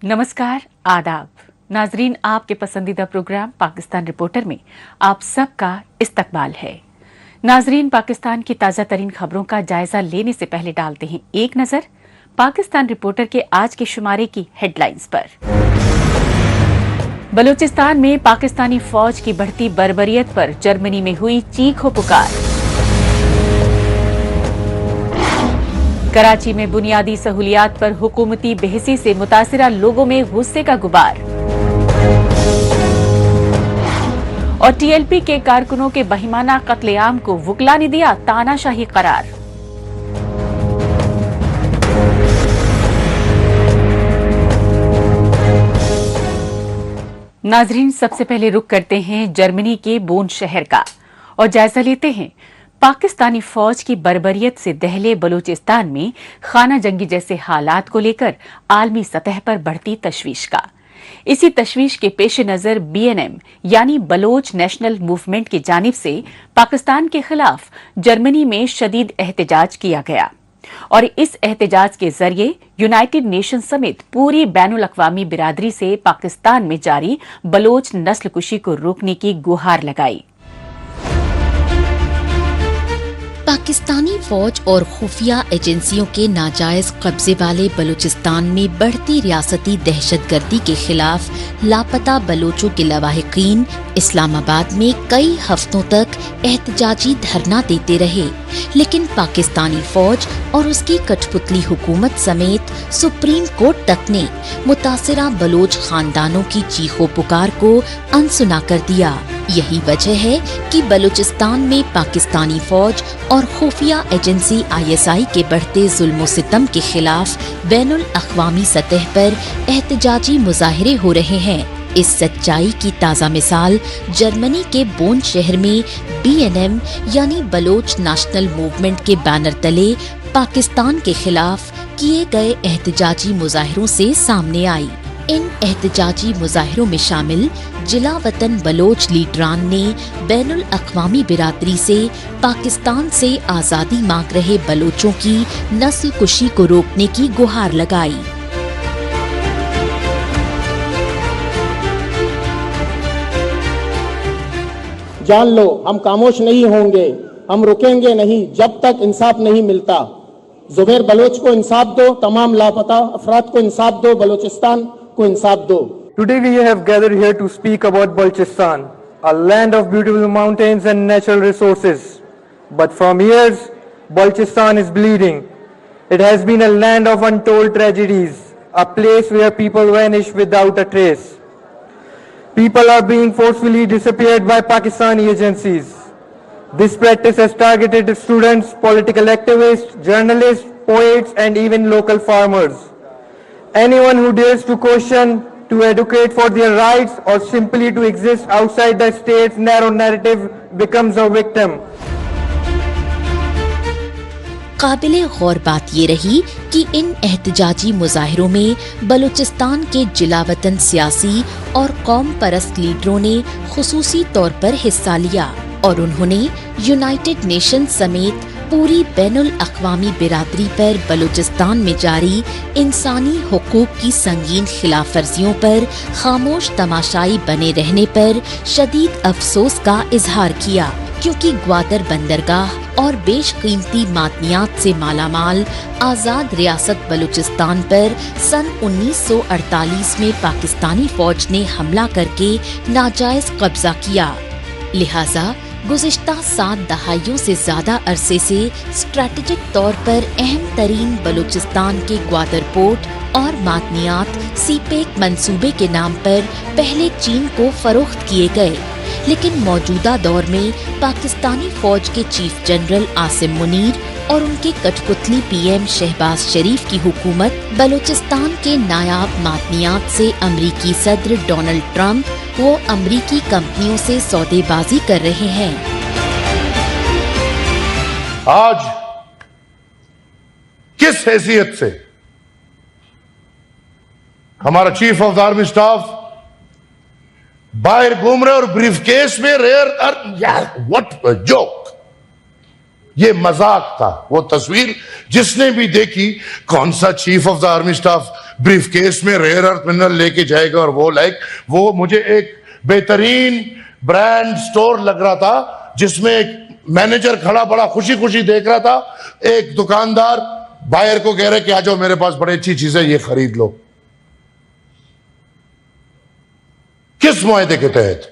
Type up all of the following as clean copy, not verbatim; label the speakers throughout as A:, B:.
A: नमस्कार, आदाब नाजरीन, आपके पसंदीदा प्रोग्राम पाकिस्तान रिपोर्टर में आप सबका इस्तकबाल है। नाजरीन, पाकिस्तान की ताज़ा तरीन खबरों का जायजा लेने से पहले डालते हैं एक नजर पाकिस्तान रिपोर्टर के आज के शुमारे की हेडलाइंस पर। बलूचिस्तान में पाकिस्तानी फौज की बढ़ती बर्बरियत पर जर्मनी में हुई चीखो पुकार। कराची में बुनियादी सहूलियात पर हुकूमती बेहसी से मुतासिरा लोगों में गुस्से का गुबार। और टीएलपी के कारकुनों के बहिमाना कत्लेआम को वुकला ने दिया तानाशाही करार। नाजरीन, सबसे पहले रुख करते हैं जर्मनी के बोन शहर का और जायजा लेते हैं पाकिस्तानी फौज की बर्बरियत से दहले बलूचिस्तान में खाना जंगी जैसे हालात को लेकर आलमी सतह पर बढ़ती तशवीश का। इसी तशवीश के पेश नजर BNM यानी बलोच नेशनल मूवमेंट की जानिब से पाकिस्तान के खिलाफ जर्मनी में शदीद एहतजाज किया गया और इस एहतजाज के जरिए यूनाइटेड नेशन समेत पूरी बैनुल अक़वामी बिरादरी से पाकिस्तान में जारी बलोच नस्लकुशी को रोकने की गुहार लगाई।
B: पाकिस्तानी फौज और खुफिया एजेंसियों के नाजायज कब्जे वाले बलूचिस्तान में बढ़ती रियासती दहशतगर्दी के खिलाफ लापता बलोचों के लवाहिकीन इस्लामाबाद में कई हफ्तों तक एहतजाजी धरना देते रहे, लेकिन पाकिस्तानी फौज और उसकी कठपुतली हुकूमत समेत सुप्रीम कोर्ट तक ने मुतासिरा बलोच खानदानों की चीखों पुकार को अनसुना कर दिया। यही वजह है कि बलूचिस्तान में पाकिस्तानी फौज और खुफिया एजेंसी ISI के बढ़ते जुल्म सितम के खिलाफ बैनुल अक़वामी सतह पर एहतजाजी मुजाहरे हो रहे हैं। इस सच्चाई की ताज़ा मिसाल जर्मनी के बोन शहर में BNM यानी बलोच नेशनल मूवमेंट के बैनर तले पाकिस्तान के खिलाफ किए गए एहतजाजी मुजाहरों से सामने आई। इन एहतजाजी मुजाहरों में शामिल जिला वतन बलोच लीडरान ने बैनुल अक़वामी बिरादरी से पाकिस्तान से आज़ादी मांग रहे बलोचों की नस्ल कुशी को रोकने की गुहार लगाई।
C: जान लो, हम खामोश नहीं होंगे, हम रुकेंगे नहीं जब तक इंसाफ नहीं मिलता। जुबैर बलोच को इंसाफ दो, तमाम लापता अफराद को इंसाफ दो, बलोचिस्तान को इंसाफ दो।
D: Today we have gathered here to speak about Balochistan, a land of beautiful mountains and natural resources. But from years, Balochistan is bleeding. It has been a land of untold tragedies, a place where people vanish without a trace. People are being forcefully disappeared by Pakistani agencies. This practice has targeted students, political activists, journalists, poets, and even local farmers. Anyone who dares to question, to advocate for their rights, or simply to exist outside the state's narrow narrative becomes a victim.
B: काबिले गौर बात ये रही कि इन एहतजाजी मुजाहिरों में बलूचिस्तान के जिलावतन सियासी और कौम परस्त लीडरों ने खुसूसी तौर पर हिस्सा लिया और उन्होंने यूनाइटेड नेशन समेत पूरी बैनुल अक़वामी बिरादरी पर बलूचिस्तान में जारी इंसानी हुकूक की संगीन खिलाफ वर्जियों पर खामोश तमाशाई बने रहने पर शदीद अफसोस का इजहार किया, क्योंकि ग्वादर बंदरगाह और बेशकीमती मादनियात से मालामाल आज़ाद रियासत बलूचिस्तान पर सन 1948 में पाकिस्तानी फौज ने हमला करके नाजायज कब्जा किया। लिहाजा गुज़िश्ता 7 दहाइयों से ज्यादा अरसे से स्ट्रेटेजिक तौर पर अहम तरीन बलूचिस्तान के ग्वादर पोर्ट और मादनियात सीपेक मंसूबे के नाम पर पहले चीन को फरोख्त किए गए, लेकिन मौजूदा दौर में पाकिस्तानी फौज के चीफ जनरल आसिम मुनीर और उनके कठपुतली PM शहबाज शरीफ की हुकूमत बलूचिस्तान के नायाब मादनियात से अमरीकी सदर डोनाल्ड ट्रंप वो अमरीकी कंपनियों से सौदेबाजी कर रहे हैं।
E: आज किस हैसियत से हमारा chief of the army staff बाहर घूम रहे और ब्रीफकेस में रेयर यार व्हाट अ जोक। یہ مذاق تھا. وہ تصویر جس نے بھی دیکھی, کون سا chief of the army staff brief case میں ریئر ارتھ منرل لے کے جائے گا, اور وہ مجھے ایک بہترین برانڈ سٹور لگ رہا تھا جس میں ایک مینیجر کھڑا بڑا خوشی خوشی دیکھ رہا تھا, ایک دکاندار بائر کو کہہ رہے کہ آ جاؤ میرے پاس بڑی اچھی چیز ہے, یہ خرید لو. کس معاہدے کے تحت,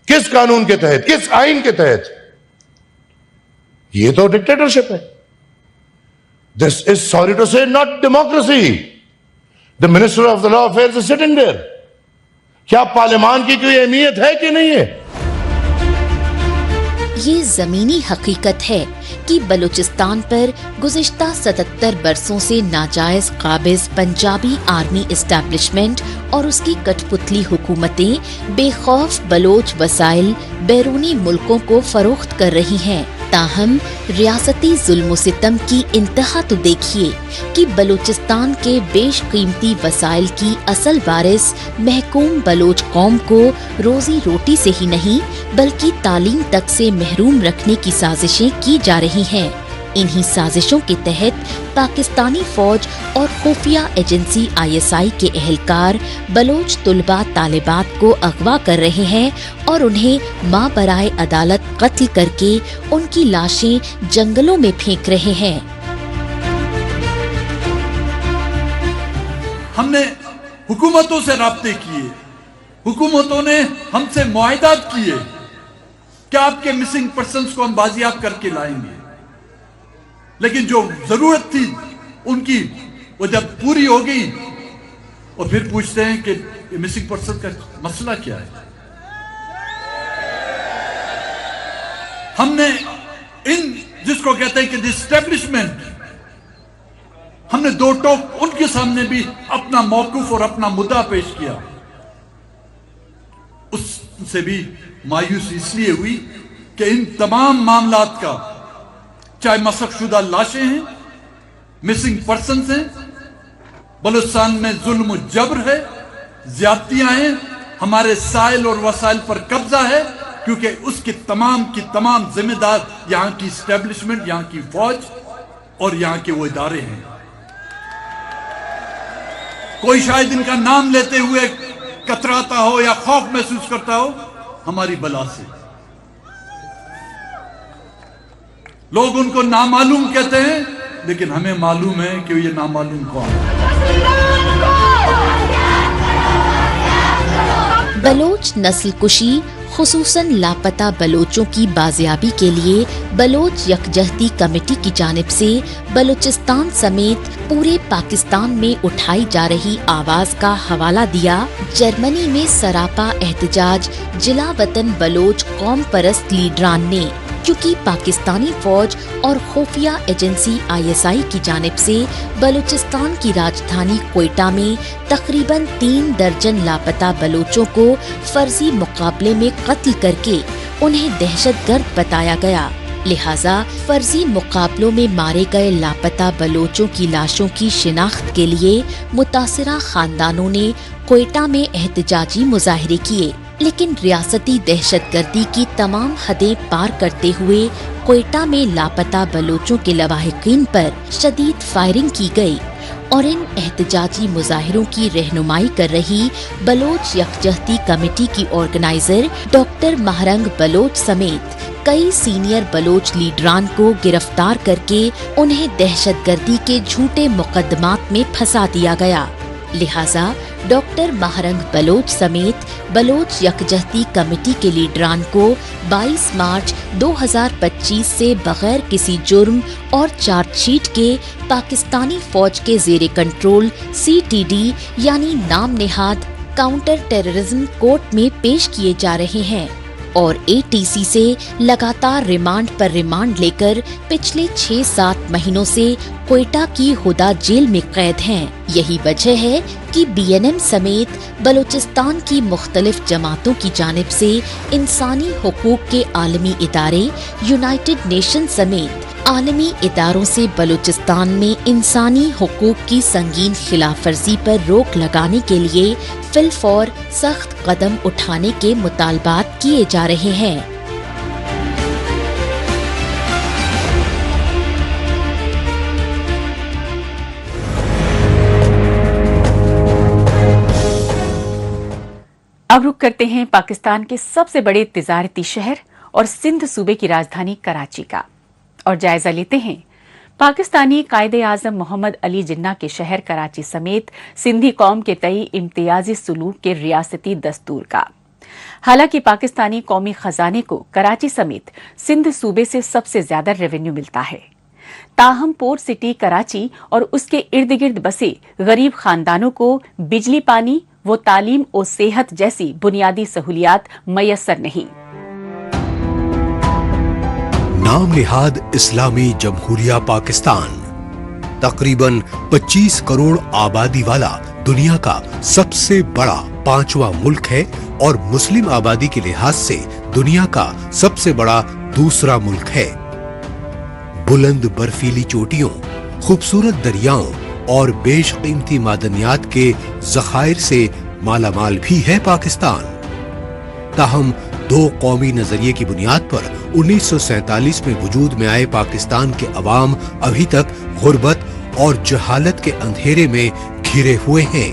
E: کس قانون کے تحت, کس آئین کے تحت؟ یہ تو ڈکٹیٹرشپ ہے. This is, sorry to say, not democracy. The Minister of the Law Affairs is sitting there. کیا پارلیمان کی کوئی اہمیت ہے کہ نہیں ہے؟
B: یہ زمینی حقیقت ہے کہ بلوچستان پر گزشتہ 77 برسوں سے ناجائز قابض پنجابی آرمی اسٹیبلشمنٹ اور اس کی کٹ پتلی حکومتیں بے خوف بلوچ وسائل بیرونی ملکوں کو فروخت کر رہی ہیں. تاہم ریاستی ظلم و ستم کی انتہا تو دیکھیے کہ بلوچستان کے بیش قیمتی وسائل کی اصل وارث محکوم بلوچ قوم کو روزی روٹی سے ہی نہیں بلکہ تعلیم تک سے محروم رکھنے کی سازشیں کی جا رہی ہیں. انہی سازشوں کے تحت پاکستانی فوج اور خفیہ ایجنسی ISI کے اہلکار بلوچ طلباء طالبات کو اغوا کر رہے ہیں اور انہیں ماں برائے عدالت قتل کر کے ان کی لاشیں جنگلوں میں پھینک رہے ہیں.
F: ہم نے حکومتوں سے رابطے کیے, حکومتوں نے ہم سے معاہدات کیے کہ آپ کے مسنگ پرسنز کو ہم بازیاب کر کے لائیں گے, لیکن جو ضرورت تھی ان کی وہ جب پوری ہو گئی اور پھر پوچھتے ہیں کہ مسنگ پرسن کا مسئلہ کیا ہے. ہم نے ان جس کو کہتے ہیں کہ اسٹیبلشمنٹ, ہم نے دو ٹوک ان کے سامنے بھی اپنا موقف اور اپنا مدعا پیش کیا. اس سے بھی مایوسی اس لیے ہوئی کہ ان تمام معاملات کا چاہے مسخ شدہ لاشیں ہیں, مسنگ پرسنز ہیں, بلوچستان میں ظلم و جبر ہے, زیادتیاں ہیں, ہمارے سائل اور وسائل پر قبضہ ہے, کیونکہ اس کے تمام کی تمام ذمہ دار یہاں کی اسٹیبلشمنٹ, یہاں کی فوج اور یہاں کے وہ ادارے ہیں. کوئی شاید ان کا نام لیتے ہوئے کتراتا ہو یا خوف محسوس کرتا ہو ہماری بلا سے. لوگ ان کو نامعلوم کہتے ہیں, لیکن ہمیں معلوم ہے کہ یہ نامعلوم کون ہے.
B: بلوچ نسل کشی خصوصاً لاپتہ بلوچوں کی بازیابی کے لیے بلوچ یکجہتی کمیٹی کی جانب سے بلوچستان سمیت پورے پاکستان میں اٹھائی جا رہی آواز کا حوالہ دیا. جرمنی میں سراپا احتجاج جلا وطن بلوچ قوم پرست لیڈران نے, کیونکہ پاکستانی فوج اور خفیہ ایجنسی ISI کی جانب سے بلوچستان کی راجدھانی کوئٹہ میں تقریباً 3 درجن لاپتہ بلوچوں کو فرضی مقابلے میں قتل کر کے انہیں دہشت گرد بتایا گیا. لہٰذا فرضی مقابلوں میں مارے گئے لاپتہ بلوچوں کی لاشوں کی شناخت کے لیے متاثرہ خاندانوں نے کوئٹہ میں احتجاجی مظاہرے کیے. لیکن ریاستی دہشت گردی کی تمام حدیں پار کرتے ہوئے کوئٹہ میں لاپتہ بلوچوں کے لواحقین پر شدید فائرنگ کی گئی اور ان احتجاجی مظاہروں کی رہنمائی کر رہی بلوچ یکجہتی کمیٹی کی آرگنائزر ڈاکٹر مہرنگ بلوچ سمیت کئی سینئر بلوچ لیڈران کو گرفتار کر کے انہیں دہشت گردی کے جھوٹے مقدمات میں پھنسا دیا گیا. لہٰذا ڈاکٹر مہرنگ بلوچ سمیت بلوچ یکجہتی کمیٹی کے لیڈران کو 22 مارچ 2025 سے بغیر کسی جرم اور چارج شیٹ کے پاکستانی فوج کے زیر کنٹرول CTD یعنی نام نہاد کاؤنٹر ٹیررزم کورٹ میں پیش کیے جا رہے ہیں اور ATC سے لگاتار ریمانڈ پر ریمانڈ لے کر پچھلے 6-7 مہینوں سے کوئٹہ کی ہدا جیل میں قید ہیں. یہی وجہ ہے کہ BNM سمیت بلوچستان کی مختلف جماعتوں کی جانب سے انسانی حقوق کے عالمی ادارے یونائٹڈ نیشن سمیت عالمی اداروں سے بلوچستان میں انسانی حقوق کی سنگین خلاف ورزی پر روک لگانے کے لیے فی الفور سخت قدم اٹھانے کے مطالبات کیے جا رہے ہیں.
A: अब रुक करते हैं पाकिस्तान के सबसे बड़े तिजारती शहर और सिंध सूबे की राजधानी कराची का और जायजा लेते हैं पाकिस्तानी कायदे आजम मोहम्मद अली जिन्ना के शहर कराची समेत सिंधी कौम के तई इम्तियाजी सलूक के रियासती दस्तूर का। हालांकि पाकिस्तानी कौमी खजाने को कराची समेत सिंध सूबे से सबसे ज्यादा रेवेन्यू मिलता है, ताहम पोर्ट सिटी कराची और उसके इर्द गिर्द बसे गरीब खानदानों को बिजली, पानी व तालीम और सेहत जैसी बुनियादी सहूलियात मयसर नहीं।
G: नाम निहाद इस्लामी जमहूरिया पाकिस्तान तकरीबन 25 करोड़ आबादी वाला दुनिया का सबसे बड़ा 5वां मुल्क है और मुस्लिम आबादी के लिहाज से दुनिया का सबसे बड़ा दूसरा मुल्क है। बुलंद बर्फीली चोटियों, खूबसूरत दरियाओं और बेशकीमती मादनियात के ज़खायर से मालामाल भी है पाकिस्तान। ताहम दो कौमी नजरिए की बुनियाद पर 1947 में वजूद में आए पाकिस्तान के अवाम अभी तक गुर्बत और जहालत के अंधेरे में घिरे हुए हैं।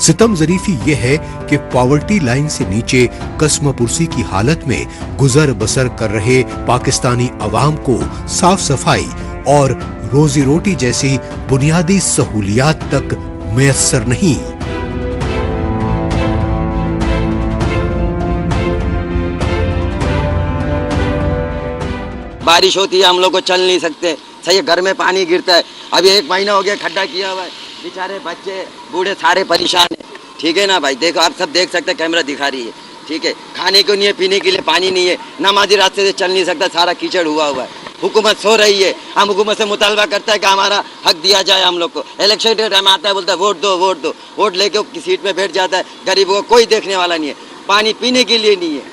G: सितम ज़रीफी ये है कि पॉवर्टी लाइन से नीचे कस्मपुरसी की हालत में गुजर बसर कर रहे पाकिस्तानी अवाम को साफ सफाई और रोजी रोटी जैसी बुनियादी सहूलियात तक मैसर नहीं।
H: बारिश होती है, हम लोग को चल नहीं सकते, सही घर में पानी गिरता है। अभी 1 महीना हो गया खड्डा किया हुआ है, बेचारे बच्चे बूढ़े सारे परेशान हैं। ठीक है ना भाई, देखो आप सब देख सकते हैं, कैमरा दिखा रही है। ठीक है, खाने को नहीं है, पीने के लिए पानी नहीं है, नमाजी रास्ते से चल नहीं सकता, सारा कीचड़ हुआ है। हुकूमत सो रही है, हम हुकूमत से मुतालबा करता है कि हमारा हक दिया जाए। हम लोग को इलेक्शन के टाइम आता है, बोलता है वोट दो वोट दो, वोट लेके वो सीट पे बैठ जाता है। गरीबों को कोई देखने वाला नहीं है, पानी पीने के लिए नहीं है।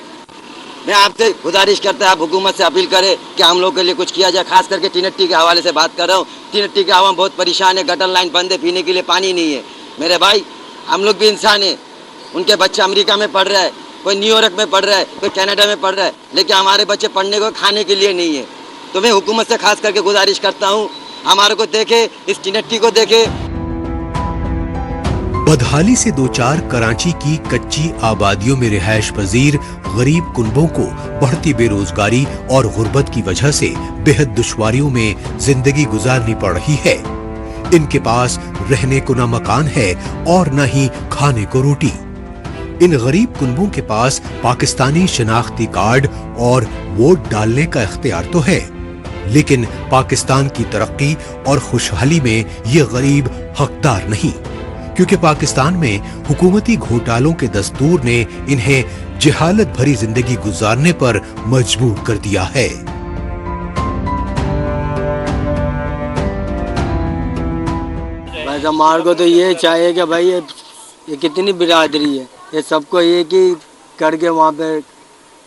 H: मैं आपसे गुजारिश करता है, आप हुकूमत से अपील करें कि हम लोग के लिए कुछ किया जाए। खास करके टीनट्टी के हवाले से बात कर रहा हूँ। टीनट्टी के आवाम बहुत परेशान है, गटर लाइन बंद है, पीने के लिए पानी नहीं है। मेरे भाई, हम लोग भी इंसान हैं, उनके बच्चे अमेरिका में पढ़ रहे हैं, कोई न्यूयॉर्क में पढ़ रहा है, कोई कनाडा में पढ़ रहा है, लेकिन हमारे बच्चे पढ़ने को खाने के लिए नहीं है। तो मैं हुकूमत से खास करके गुजारिश करता हूँ, हमारे को देखे, इस टीनट्टी को देखे।
G: बदहाली से दो चार कराची की कच्ची आबादियों में रिहायश पजीर गरीब कुनबों को बढ़ती बेरोजगारी और गुर्बत की वजह से बेहद दुश्वारियों में जिंदगी गुजारनी पड़ रही है। इनके पास रहने को न मकान है और न ही खाने को रोटी। इन गरीब कुनबों के पास पाकिस्तानी शनाख्ती कार्ड और वोट डालने का इख्तियार तो है, लेकिन पाकिस्तान की तरक्की और खुशहाली में ये गरीब हकदार नहीं, क्योंकि पाकिस्तान में हुकूमती घोटालों के दस्तूर ने इन्हें जहालत भरी जिंदगी गुजारने पर मजबूर कर दिया है।
H: भाई हमारे को तो ये चाहिए कि भाई ये कितनी बिरादरी है, ये सबको एक ही करके वहाँ पे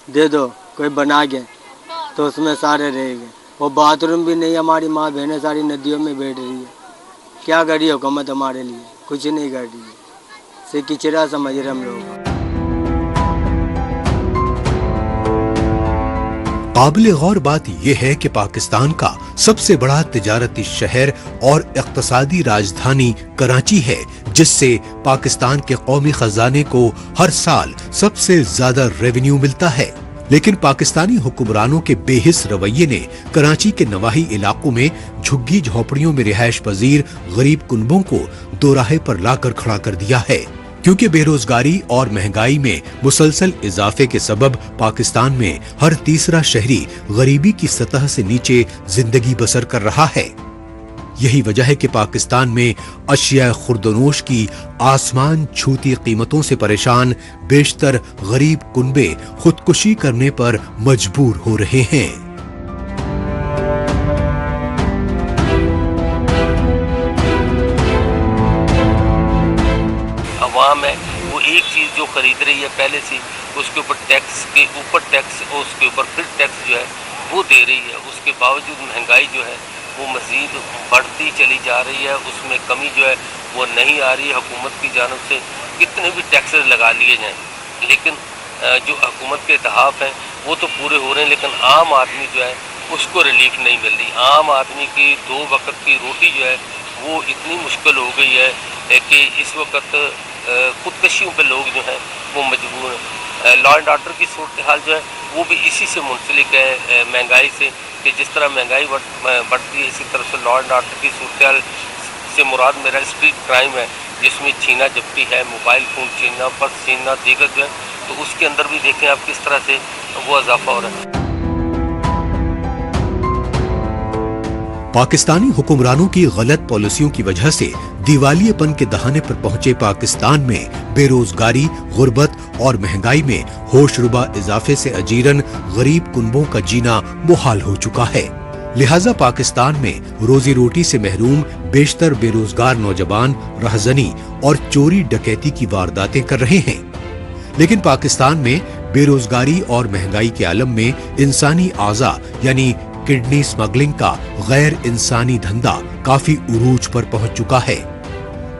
H: दे दो, कोई बना के, तो उसमें सारे रहेंगे। वो बाथरूम भी नहीं, हमारी माँ बहनें सारी नदियों में बैठ रही है। क्या करी हुकूमत हमारे लिए? कुछ नहीं कर रही है, से किचड़ा समझ रहे हम लोग।
G: काबिल गौर बात यह है कि पाकिस्तान का सबसे बड़ा तिजारती शहर और इक्तिसादी राजधानी कराची है, जिससे पाकिस्तान के कौमी खजाने को हर साल सबसे ज्यादा रेवेन्यू मिलता है। लेकिन पाकिस्तानी हुक्मरानों के बेहिस रवैये ने कराची के नवाही इलाकों में झुग्गी झोपड़ियों में रिहायश पजीर गरीब कुनबों को दोराहे पर लाकर खड़ा कर दिया है, क्योंकि बेरोजगारी और महंगाई में मुसलसल इजाफे के सबब पाकिस्तान में हर तीसरा शहरी गरीबी की सतह से नीचे जिंदगी बसर कर रहा है। यही वजह है कि पाकिस्तान में अशिया खुर्दनोश की आसमान छूती कीमतों से परेशान बेशतर गरीब कुनबे खुदकुशी करने पर मजबूर हो रहे हैं।
I: अवाम है वो एक चीज जो खरीद रही है पहले से, उसके ऊपर टैक्स के ऊपर टैक्स और उसके ऊपर फिर टैक्स जो है वो दे रही है। उसके बावजूद महंगाई जो है वो मज़ीद बढ़ती चली जा रही है, उसमें कमी जो है वो नहीं आ रही है। हुकूमत की जानब से कितने भी टैक्सेस लगा लिए जाएं, लेकिन जो हुकूमत के तहफ़ हैं वो तो पूरे हो रहे हैं, लेकिन आम आदमी जो है उसको रिलीफ नहीं मिल रही। आम आदमी की 2 वक्त की रोटी जो है वो इतनी मुश्किल हो गई है कि इस वक्त खुदकशियों पे लोग जो हैं वो मजबूर हैं। लॉ एंड ऑर्डर की सूरत हाल जो है वो भी इसी से मुंसलिक है, महंगाई से, कि जिस तरह महंगाई बढ़ती है इसी तरह से लॉ एंड ऑर्डर की सूरत हाल से मुराद मेरा स्ट्रीट क्राइम है, जिसमें छीना झपटी है, मोबाइल फ़ोन छीनना, पर्स छीनना, दीगर जो है, तो उसके अंदर भी देखें आप किस तरह से वो इजाफा हो रहा है।
G: पाकिस्तानी हुक्मरानों की गलत पॉलिसियों की वजह से दिवालियेपन के दहाने पर पहुंचे पाकिस्तान में बेरोजगारी, गुर्बत और महंगाई में होशरुबा इजाफे से अजीरन गरीब कुनबों का जीना मुहाल हो चुका है। लिहाजा पाकिस्तान में रोजी रोटी से महरूम बेशतर बेरोजगार नौजवान रहजनी और चोरी डकैती की वारदातें कर रहे हैं। लेकिन पाकिस्तान में बेरोजगारी और महंगाई के आलम में इंसानी आज़ा यानी किडनी स्मगलिंग का गैर इंसानी धंधा काफी उरूज पर पहुंच चुका है।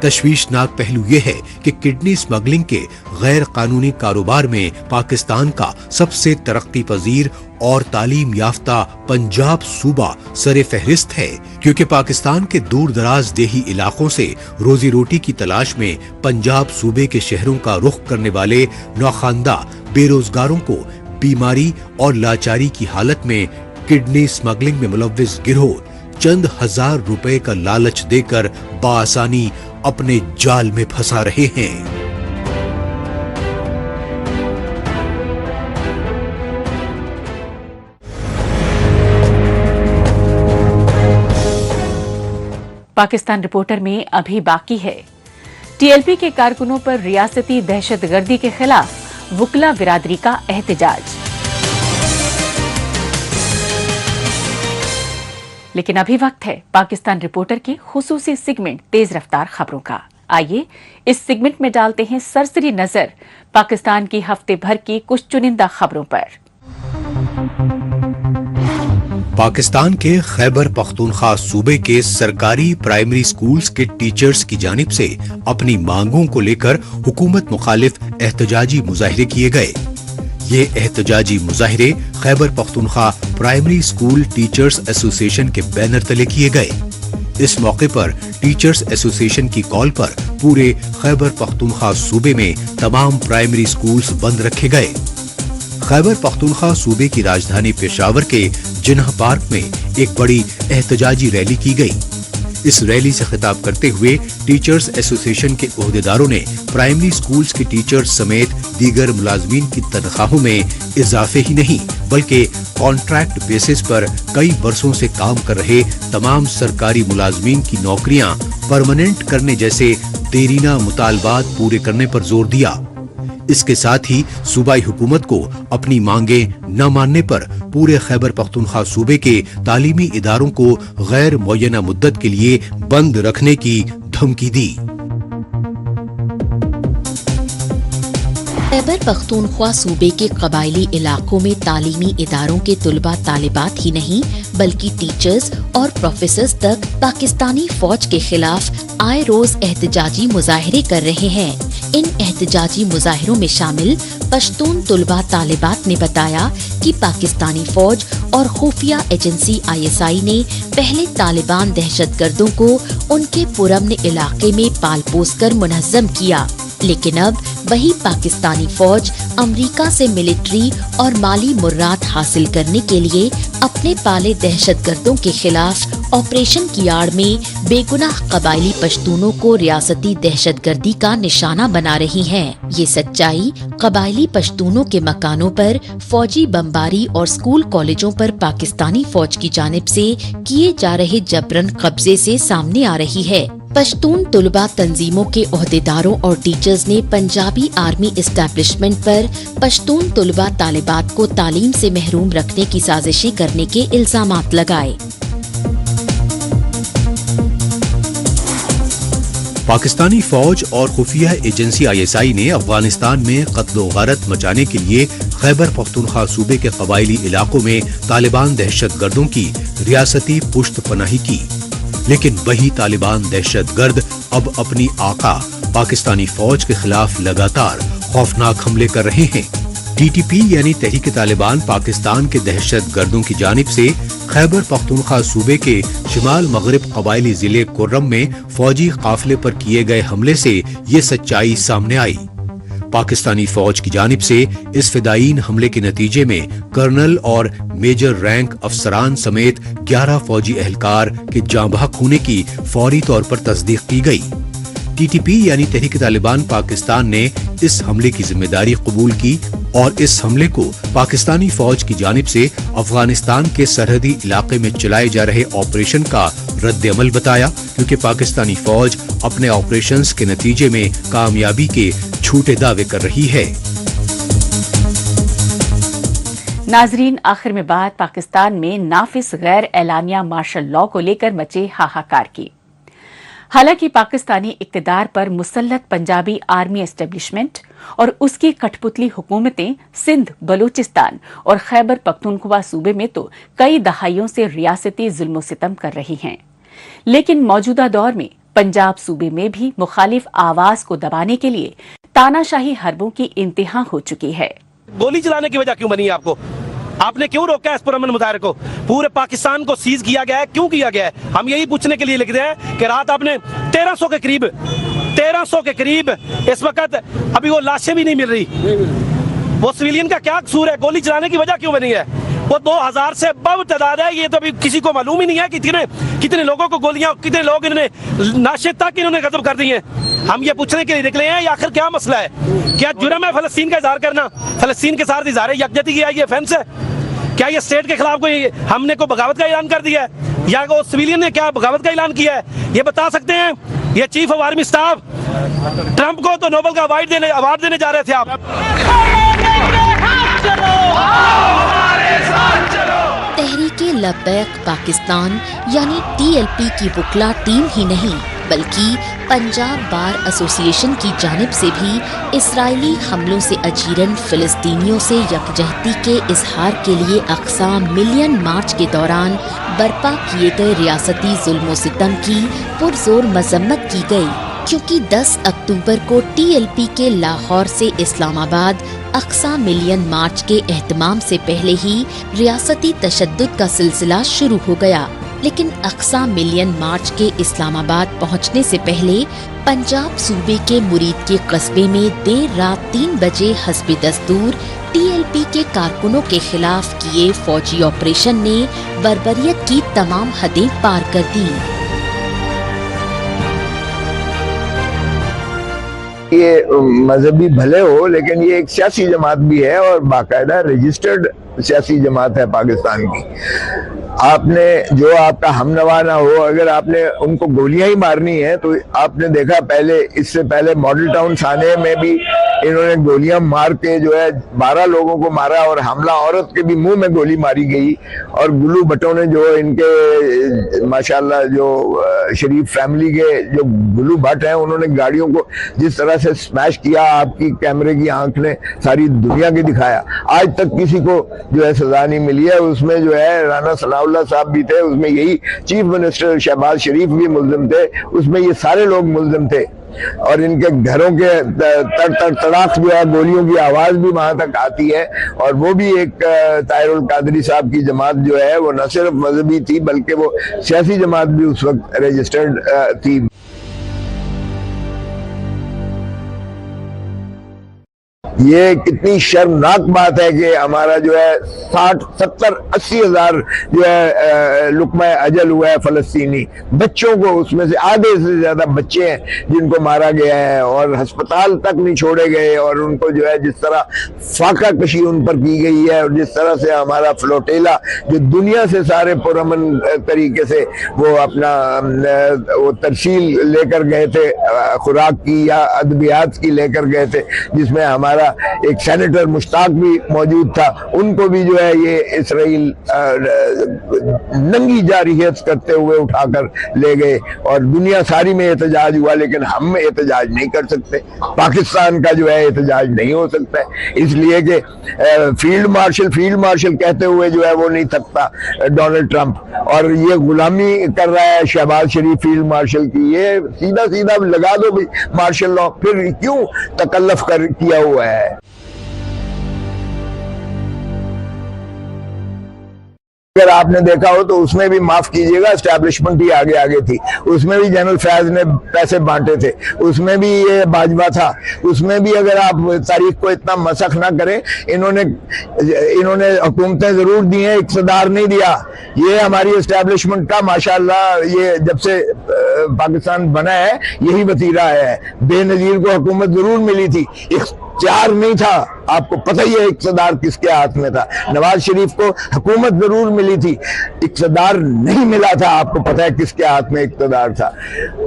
G: तशवीशनाक पहलू यह है कि किडनी स्मगलिंग के गैर कानूनी कारोबार में पाकिस्तान का सबसे तरक्की पजीर और तालीम याफ्ता पंजाब सूबा सरे फहरिस्त है, क्योंकि पाकिस्तान के दूर दराज देही इलाकों से रोजी रोटी की तलाश में पंजाब सूबे के शहरों का रुख करने वाले नौखानदा बेरोजगारों को बीमारी और लाचारी की हालत में किडनी स्मगलिंग में मुलव्विस गिरोह चंद हजार रुपए का लालच देकर बाआसानी अपने जाल में फंसा रहे हैं।
A: पाकिस्तान रिपोर्टर में अभी बाकी है। टीएलपी के कारकुनों पर रियासती दहशतगर्दी के खिलाफ वुकला बिरादरी का एहतजाज। लेकिन अभी वक्त है पाकिस्तान रिपोर्टर के खुसूसी सेगमेंट तेज रफ्तार खबरों का। आइए इस सेगमेंट में डालते हैं सरसरी नजर पाकिस्तान की हफ्ते भर की कुछ चुनिंदा खबरों पर।
G: पाकिस्तान के खैबर पख्तूनख्वा सूबे के सरकारी प्राइमरी स्कूल्स के टीचर्स की जानिब से अपनी मांगों को लेकर हुकूमत मुखालिफ एहतजाजी मुजाहिरे किए गए। ये एहतजाजी मुजाहिरे Khyber Pakhtunkhwa primary school teachers association के बैनर तले किए गए। इस मौके पर टीचर्स एसोसिएशन की कॉल पर पूरे खैबर पख्तूनख्वा सूबे में तमाम प्राइमरी स्कूल्स बंद रखे गए। खैबर पख्तूनख्वा सूबे की राजधानी पेशावर के जिन्ना पार्क में एक बड़ी एहतजाजी रैली की गई। इस रैली से खिताब करते हुए टीचर्स एसोसिएशन के ओहदेदारों ने प्राइमरी स्कूल्स के टीचर्स समेत दीगर मुलाजमीन की तनख्वाहों में इजाफे ही नहीं बल्कि कॉन्ट्रैक्ट बेसिस पर कई बरसों से काम कर रहे तमाम सरकारी मुलाजमीन की नौकरियां परमानेंट करने जैसे देरीना मुतालबात पूरे करने पर जोर दिया। इसके साथ ही सूबाई हुकूमत को अपनी मांगे न मानने पर पूरे खैबर पख्तूनख्वा सूबे के तालीमी इदारों को गैर मुअय्यना मुद्दत के लिए बंद रखने की धमकी दी।
B: खैबर पख्तूनख्वा सूबे के कबायली इलाकों में तालीमी इदारों के तुलबा तालिबात ही नहीं बल्कि टीचर्स और प्रोफेसर्स तक पाकिस्तानी फौज के खिलाफ आए रोज एहतजाजी मुजाहिरे कर रहे हैं। इन एहतजाजी मुजाहिरों में शामिल पश्तून तुलबा तालिबात ने बताया कि पाकिस्तानी फौज और खुफिया एजेंसी ISI ने पहले तालिबान दहशतगर्दों को उनके पुरअमन इलाके में पाल पोस कर मुनज़्ज़म किया, लेकिन अब वही पाकिस्तानी फौज अमेरिका से मिलिट्री और माली मुर्रात हासिल करने के लिए अपने पाले दहशतगर्दों के खिलाफ ऑपरेशन की आड़ में बेगुनाह कबायली पश्तूनों को रियासती दहशतगर्दी का निशाना बना रही है। ये सच्चाई कबायली पश्तूनों के मकानों पर फौजी बमबारी और स्कूल कॉलेजों पर पाकिस्तानी फौज की जानिब से किए जा रहे जबरन कब्जे से सामने आ रही है। पश्तून तुलबा तंजीमों के ओहदेदारों और टीचर्स ने पंजाबी आर्मी एस्टेब्लिशमेंट पर पश्तून तुलबा तालिबात को तालीम से महरूम रखने की साजिशें करने के इल्जामात लगाए।
G: पाकिस्तानी फौज और खुफिया एजेंसी ISI ने अफगानिस्तान में कत्ल गारत मचाने के लिए खैबर पख्तूनख्वा सूबे के कबायली इलाकों में तालिबान दहशतगर्दों की रियासती पुश्त पनाही की, लेकिन वही तालिबान दहशतगर्द अब अपनी आका पाकिस्तानी फौज के खिलाफ लगातार खौफनाक हमले कर रहे हैं। TTP यानी तहरीक तालिबान पाकिस्तान के दहशतगर्दों की जानिब से खैबर पख्तूनख्वा सूबे के शिमाल मगरिब कबायली जिले कुर्रम में फौजी काफिले पर किए गए हमले से ये सच्चाई सामने आई। पाकिस्तानी फौज की जानिब से इस फिदायीन हमले के नतीजे में कर्नल और मेजर रैंक अफसरान समेत 11 फौजी एहलकार के जाँ बहक होने की फौरी तौर पर तस्दीक की गई। टीटीपी यानी तहरीक तालिबान पाकिस्तान ने इस हमले की जिम्मेदारी कबूल की और इस हमले को पाकिस्तानी फौज की जानिब से अफगानिस्तान के सरहदी इलाके में चलाए जा रहे ऑपरेशन का रद्द अमल बताया, क्योंकि पाकिस्तानी फौज अपने ऑपरेशंस के नतीजे में कामयाबी के झूठे दावे कर रही है।
A: नाजरीन, आखिर में बात पाकिस्तान में नाफिज गैर एलानिया मार्शल लॉ को लेकर मचे हाहाकार की। हालांकि पाकिस्तानी इक्तदार पर मुसल्लत पंजाबी आर्मी एस्टेब्लिशमेंट और उसकी कठपुतली हुकूमतें सिंध, बलूचिस्तान और खैबर पख्तूनख्वा सूबे में तो कई दहाइयों से रियासती जुल्म सितम कर रही हैं, लेकिन मौजूदा दौर में पंजाब सूबे में भी मुखालिफ आवाज को दबाने के लिए तानाशाही हरबों की इंतहा हो चुकी है।
J: गोली चलाने की वजह क्यों बनी है आपको? आपने क्यों रोका है इस पुरअमन मुजाहरे को? पूरे पाकिस्तान को सीज किया गया है, क्यों किया गया है? हम यही पूछने के लिए लिख रहे हैं कि रात आपने 1300 के करीब इस वक्त अभी वो लाशें भी नहीं मिल रही। वो सिविलियन का क्या कसूर है? गोली चलाने की वजह क्यों बनी है? वो 2000 से बहुत तादाद है, ये तो अभी किसी को मालूम ही नहीं है कि कितने लोगों को गोलियां, कितने लोग इन्होंने नाशे तक इन्होंने खत्म कर दी हैं। हम ये पूछने के लिए निकले हैं, आखिर क्या मसला है? क्या जुर्म है फलस्तीन का इजहार करना? फलस्तीन के साथ इजहार यकजहती किया, ये ऑफेंस है? क्या ये स्टेट के खिलाफ कोई हमने को बगावत का ऐलान कर दिया है, या वो सिविलियन ने क्या बगावत का ऐलान किया है? ये बता सकते हैं? ये chief of army staff Trump को तो नोबेल का अवार्ड देने जा रहे थे आप।
B: तहरीके लब्बैक पाकिस्तान यानी TLP की वुकला टीम ही नहीं बल्कि पंजाब बार एसोसिएशन की जानिब से भी इसराइली हमलों से अजीरन फिलिस्तीनियों से यकजहती के इजहार के लिए अक्सा मिलियन मार्च के दौरान बर्पा किए गए रियासती जुल्म सितम की पुरजोर मजम्मत की गई, क्योंकि 10 अक्टूबर को TLP के लाहौर से इस्लामाबाद अक्सा मिलियन मार्च के एहतमाम से पहले ही रियासती तशद्दुद का सिलसिला शुरू हो गया। लेकिन अक्सा मिलियन मार्च के इस्लामाबाद पहुंचने से पहले पंजाब सूबे के मुरीद के कस्बे में देर रात 3 बजे हस्बे दस्तूर TLP के कारकुनों के खिलाफ किए फौजी ऑपरेशन ने बर्बरियत की तमाम हदें पार कर दी।
K: ये मजहबी भले हो, लेकिन ये एक सियासी जमात भी है और बाकायदा रजिस्टर्ड सियासी जमात है पाकिस्तान की। आपने जो आपका हमनवा ना हो, अगर आपने उनको गोलियां ही मारनी है तो आपने देखा पहले, इससे पहले मॉडल टाउन थाने में भी इन्होंने गोलियां मार के जो है 12 लोगों को मारा और हमला औरत के भी मुंह में गोली मारी गई। और गुल्लू भट्टों ने जो इनके माशाल्लाह जो शरीफ फैमिली के जो गुल्लू भट्ट हैं, उन्होंने गाड़ियों को जिस तरह से स्मैश किया, आपकी कैमरे की आंख ने सारी दुनिया के दिखाया। आज तक किसी को जो है सजा नहीं मिली है। उसमें जो है राना सनाउल्लाह साहब भी थे, उसमें यही चीफ मिनिस्टर शहबाज शरीफ भी मुल्जिम थे, उसमें ये सारे लोग मुल्जिम थे। और इनके घरों के तड़ाक जो है गोलियों की आवाज भी वहां तक आती है। और वो भी एक ताहिरुल कादरी साहब की जमात जो है वो न सिर्फ मजहबी थी बल्कि वो सियासी जमात भी उस वक्त रजिस्टर्ड थी। ये कितनी शर्मनाक बात है कि हमारा जो है 60, 70, 80 हजार जो है लुकमा अजल हुआ है फलस्तीनी बच्चों को, उसमें से आधे से ज्यादा बच्चे हैं जिनको मारा गया है और अस्पताल तक नहीं छोड़े गए। और उनको जो है जिस तरह फाका कशी उन पर की गई है और जिस तरह से हमारा फ्लोटेला जो दुनिया से सारे पुरअमन तरीके से वो अपना वो तरसील लेकर गए थे, खुराक की या अद्वियात की लेकर गए थे, जिसमें हमारा एक सेनेटर मुश्ताक भी मौजूद था, उनको भी जो है ये इसराइल नंगी जारियत करते हुए उठाकर ले गए। और दुनिया सारी में एहतजाज हुआ, लेकिन हम एहतजाज नहीं कर सकते। पाकिस्तान का जो है एहतजाज नहीं हो सकता है, इसलिए कि फील्ड मार्शल कहते हुए जो है वो नहीं थकता डोनाल्ड ट्रंप, और ये गुलामी कर रहा है शहबाज शरीफ फील्ड मार्शल की। ये सीधा सीधा लगा दो भी मार्शल लॉ, फिर क्यों तकल्लफ किया हुआ है। اگر آپ نے دیکھا ہو تو اس میں بھی معاف کیجیے گا اسٹیبلشمنٹ ہی آگے آگے تھی، اس میں بھی جنرل فیض نے پیسے بانٹے تھے، اس میں بھی یہ باجوہ تھا، اس میں بھی اگر آپ تاریخ کو اتنا مسخ نہ کریں، انہوں نے حکومتیں ضرور دی ہیں، اقتدار نہیں دیا. یہ ہماری اسٹیبلشمنٹ کا ماشاءاللہ یہ جب سے پاکستان بنا ہے یہی وتیرہ ہے. بے نظیر کو حکومت ضرور ملی تھی، اختیار نہیں تھا. آپ کو پتہ ہی ہے اقتدار کس کے ہاتھ میں تھا. نواز شریف کو حکومت ضرور ملی تھی، اقتدار نہیں ملا تھا. آپ کو پتہ ہے کس کے ہاتھ میں اقتدار تھا.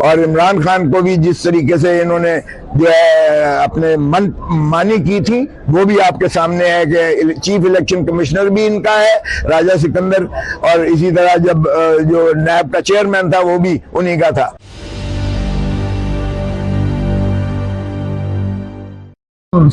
K: اور عمران خان کو بھی جس طریقے سے انہوں نے جو ہے اپنے من مانی کی تھی وہ بھی آپ کے سامنے ہے کہ چیف الیکشن کمشنر بھی ان کا ہے راجہ سکندر، اور اسی طرح جب جو نیب کا چیئرمین تھا وہ بھی انہی کا تھا.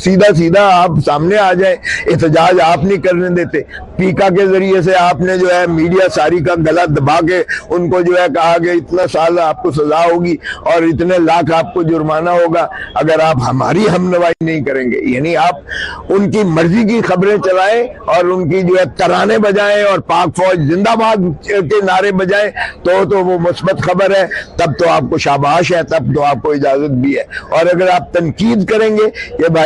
K: سیدھا آپ سامنے آ جائیں، احتجاج آپ نہیں کرنے دیتے. پیکا کے ذریعے سے آپ نے جو ہے میڈیا ساری کا گلا دبا کے ان کو جو ہے کہا کہ اتنا سال آپ کو سزا ہوگی اور اتنے لاکھ آپ کو جرمانہ ہوگا اگر آپ ہماری ہم نوائی نہیں کریں گے. یعنی آپ ان کی مرضی کی خبریں چلائیں اور ان کی جو ہے ترانے بجائیں اور پاک فوج زندہ باد کے نعرے بجائیں تو وہ مثبت خبر ہے، تب تو آپ کو شاباش ہے، تب تو آپ کو اجازت بھی ہے. اور اگر آپ تنقید کریں گے کہ بھائی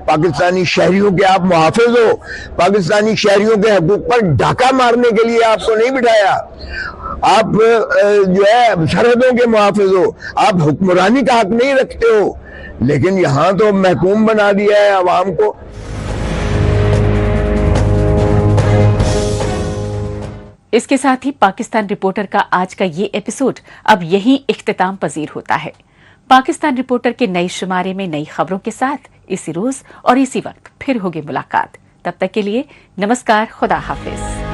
K: پاکستانی شہریوں کے آپ محافظ ہو، پاکستانی شہریوں کے حقوق پر ڈاکہ مارنے کے لیے آپ کو نہیں بٹھایا، آپ جو ہے سرحدوں کے محافظ ہو، آپ حکمرانی کا حق نہیں رکھتے ہو، لیکن یہاں تو محکوم بنا دیا ہے عوام کو.
A: اس کے ساتھ ہی پاکستان رپورٹر کا آج کا یہ ایپیسوڈ اب یہیں اختتام پذیر ہوتا ہے. پاکستان رپورٹر کے نئے شمارے میں نئی خبروں کے ساتھ اسی روز اور اسی وقت پھر ہوگی ملاقات. تب تک کے لیے نمسکار، خدا حافظ.